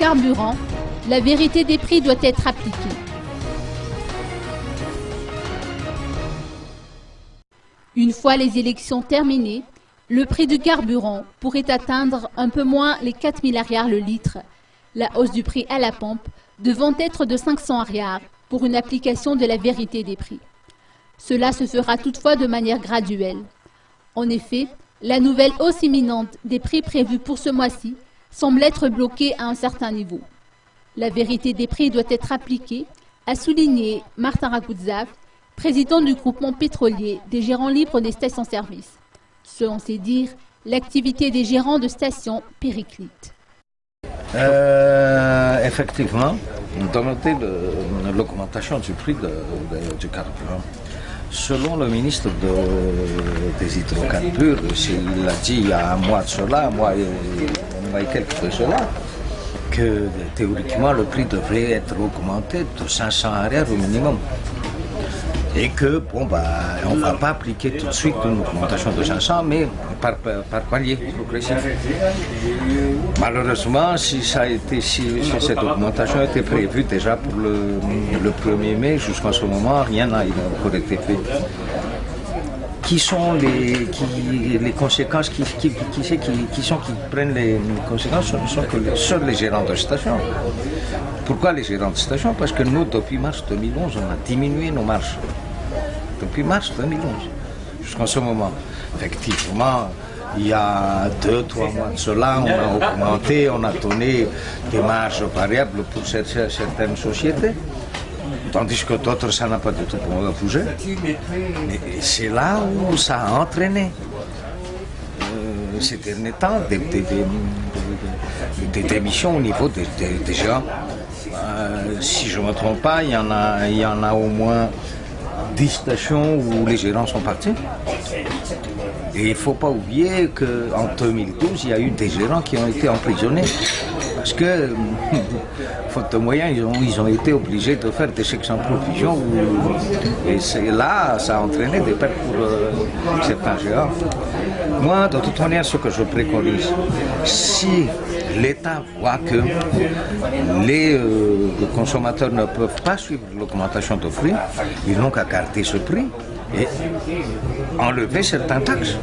carburant, la vérité des prix doit être appliquée. Une fois les élections terminées, le prix du carburant pourrait atteindre un peu moins les 4 000 ariars le litre, la hausse du prix à la pompe devant être de 500 ariars pour une application de la vérité des prix. Cela se fera toutefois de manière graduelle. En effet, la nouvelle hausse imminente des prix prévus pour ce mois-ci semble être bloquée à un certain niveau. La vérité des prix doit être appliquée, a souligné Martin Rakouzaf, président du groupement pétrolier des gérants libres des stations-service. Selon ses dires, l'activité des gérants de stations périclite. Effectivement, on a noté l'augmentation du prix du carburant. Selon le ministre des hydrocarbures, il a dit il y a un mois de cela, un mois et quelques de cela, que théoriquement le prix devrait être augmenté de 500 ariars au minimum. Et que, on ne va pas appliquer tout de suite une augmentation de 500, mais par palier progressif. Malheureusement, si cette augmentation était prévue déjà pour le 1er mai, jusqu'à ce moment, rien n'a encore été fait. Qui sont les conséquences, qui prennent les conséquences, ce sont seuls les gérants de station. Pourquoi les gérants de station? Parce que nous, depuis mars 2011, on a diminué nos marges. Depuis mars 2011, jusqu'en ce moment. Effectivement, il y a 2-3 mois de cela, on a augmenté, on a donné des marges variables pour certaines sociétés. Tandis que d'autres, ça n'a pas du tout bougé. Mais c'est là où ça a entraîné, ces derniers temps, des démissions au niveau des gens. Si je ne me trompe pas, il y en a au moins 10 stations où les gérants sont partis. Et il ne faut pas oublier qu'en 2012, il y a eu des gérants qui ont été emprisonnés. Parce que, faute de moyens, ils ont été obligés de faire des chèques sans provision. Et là, ça a entraîné des pertes pour certains gérants. Moi, de toute manière, ce que je préconise, si l'État voit que les consommateurs ne peuvent pas suivre l'augmentation de prix, ils n'ont qu'à garder ce prix et enlever certaines taxes.